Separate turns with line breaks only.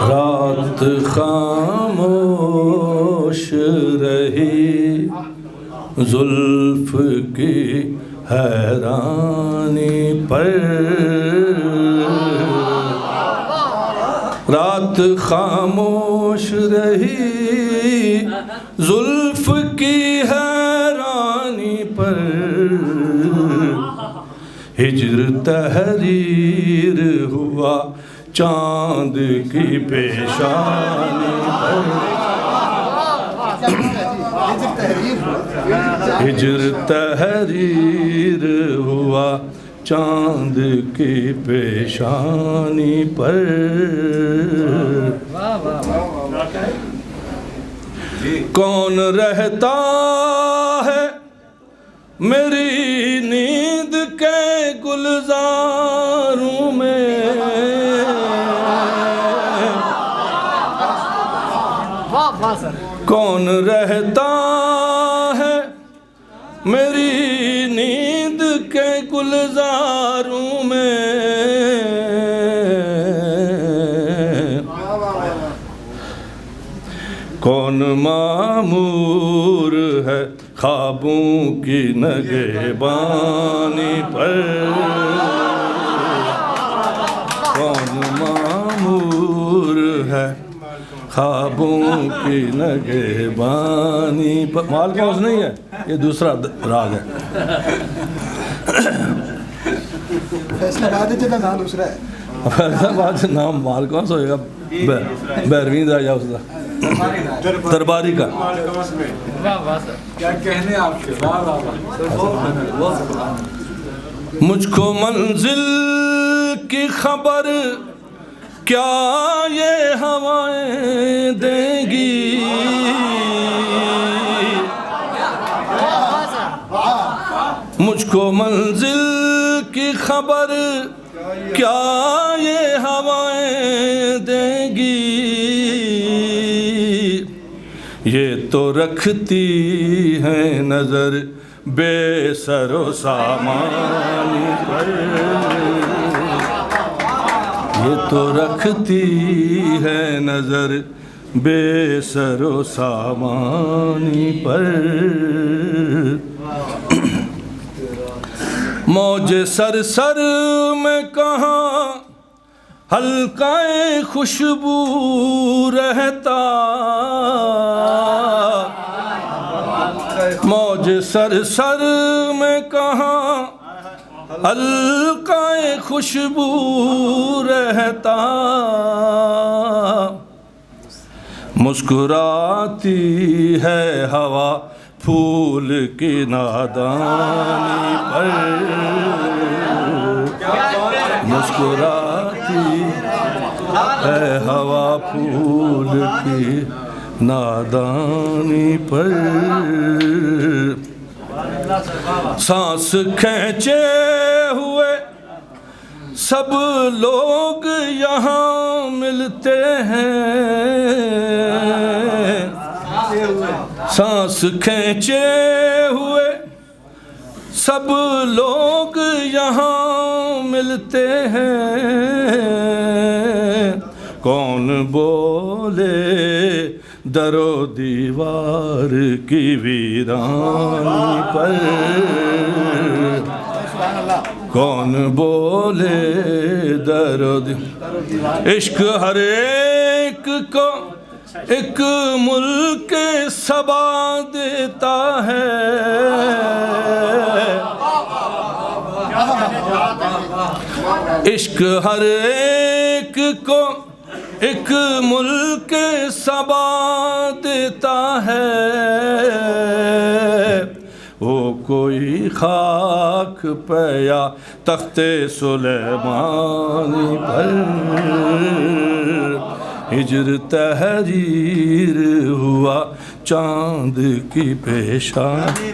رات خاموش رہی زلف کی حیرانی پر، رات خاموش رہی زلف کی حیرانی پر، ہجر تحریر ہوا چاند کی پیشانی پر، ہجر تحریر ہوا چاند کی پیشانی پر، کون رہتا ہے میری نیند کے گلزاروں میں، کون رہتا ہے میری نیند کے گلزاروں میں، کون معمور ہے خوابوں کی نگہبانی پر، کون معمور ہے خوابوں کی نگہبانی پر۔ مال کونس نہیں ہے، یہ دوسرا راگ ہے۔
فیصلہ باد جدہ نام دوسرا ہے،
فیصلہ باد نام مال کونس ہوئے گا، بیروین دا یا اس دا درباری کا۔
کیا کہنے آپ کے،
مجھ کو منزل کی خبر کیا یہ ہوائیں دیں گی، مجھ کو منزل کی خبر کیا یہ ہوائیں دیں گی، یہ تو رکھتی ہیں نظر بے سر و سامان پر، یہ تو رکھتی ہے نظر بے سر و سامانی پر، موج سر سر میں کہاں حلقہ خوشبو رہتا، موج سر سر میں کہاں حلقہ خوشبو رہتا، مسکراتی ہے ہوا پھول کی نادانی پر، مسکراتی ہے ہوا پھول کی نادانی پر، سانس کھینچے ہوئے سب لوگ یہاں ملتے ہیں، سانس کھینچے ہوئے سب لوگ یہاں ملتے ہیں، کون بولے در و دیوار کی ویرانی پر، کون بولے در و دیوار، عشق ہر ایک کو ایک ملک سبا دیتا ہے، عشق ہر ایک کو ایک ملک سبا دیتا ہے، وہ کوئی خاک پہ یا تخت سلیمانی پر، ہجر تحریر ہوا چاند کی پیشانی۔